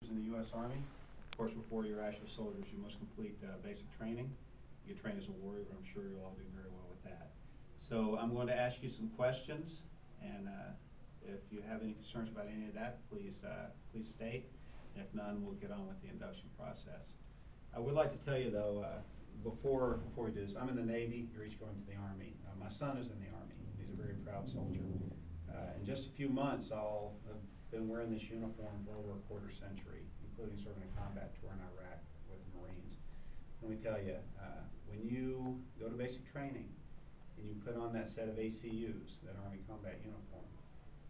in the U.S. Army. Of course, before you're actual soldiers, you must complete basic training. You get trained as a warrior, but I'm sure you'll all do very well with that. So I'm going to ask you some questions, and if you have any concerns about any of that, please state. And if none, we'll get on with the induction process. I would like to tell you, though, before we do this, I'm in the Navy. You're each going to the Army. My son is in the Army. He's a very proud soldier. In just a few months, I'll have been wearing this uniform for over a quarter century, including serving a combat tour in Iraq with the Marines. Let me tell you, when you go to basic training and you put on that set of ACUs, that Army combat uniform,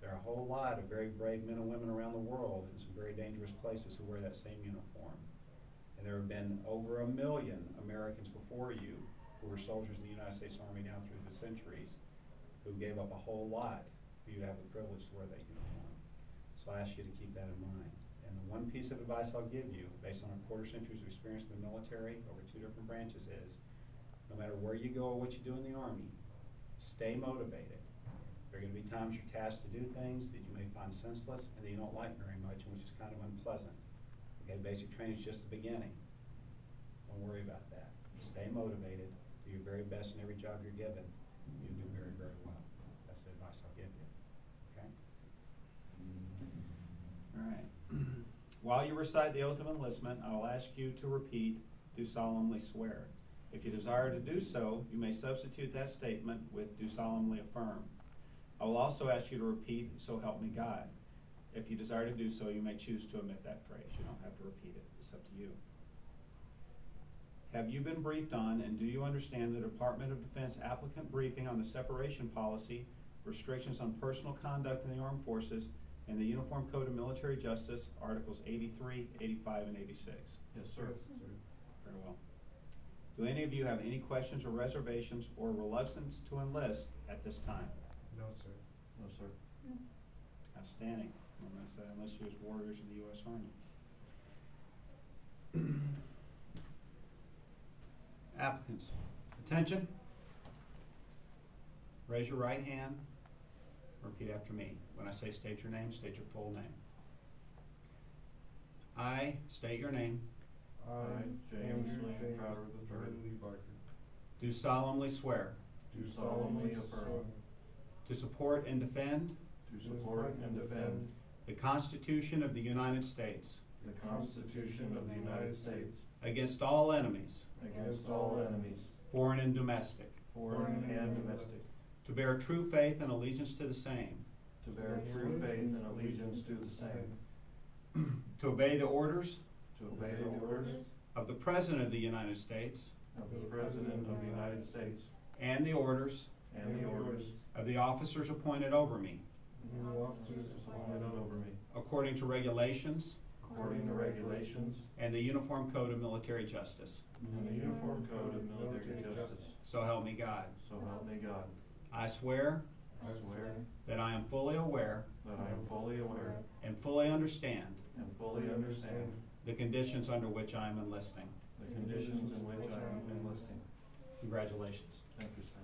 there are a whole lot of very brave men and women around the world in some very dangerous places who wear that same uniform. And there have been over 1 million Americans before you who were soldiers in the United States Army down through the centuries who gave up a whole lot for you to have the privilege to wear that uniform. So I ask you to keep that in mind. And the one piece of advice I'll give you, based on a quarter century's experience in the military over 2 different branches, is no matter where you go or what you do in the Army, stay motivated. There are going to be times you're tasked to do things that you may find senseless and that you don't like very much, and which is kind of unpleasant. Okay, basic training is just the beginning. Don't worry about that. Stay motivated. Do your very best in every job you're given. You do very, very well. That's the advice I'll give you. Okay? All right. While you recite the oath of enlistment, I will ask you to repeat, do solemnly swear. If you desire to do so, you may substitute that statement with do solemnly affirm. I will also ask you to repeat, so help me God. If you desire to do so, you may choose to omit that phrase. You don't have to repeat it. It's up to you. Have you been briefed on, and do you understand the Department of Defense applicant briefing on the separation policy, restrictions on personal conduct in the armed forces, and the Uniform Code of Military Justice, Articles 83, 85, and 86? Yes, sir. Yes, sir. Very well. Do any of you have any questions or reservations or reluctance to enlist at this time? No, sir. No, sir. Yes. Outstanding. Unless you as warriors in the U.S. Army. Applicants, attention. Raise your right hand. Repeat after me. When I say state your name, state your full name. I state your name. I, James Crowder III, do solemnly swear do solemnly affirm to support and defend to support and defend the Constitution of the United States the Constitution of the United States against all enemies, against all enemies, foreign and domestic, foreign and domestic, to bear true faith and allegiance to the same, to bear true faith and allegiance to the same, to obey the orders to obey the orders of the President of the United States of the President of the United States and the orders of the officers appointed over me, and the officers appointed over me, according to regulations according to regulations and the Uniform Code of Military Justice. and the Uniform Code of Military Justice. So help me God. So help me God. I swear I swear that I am fully aware that I am fully aware and fully understand and fully understand the conditions under which I am enlisting. the conditions in which I am enlisting. Congratulations. Thank you, sir.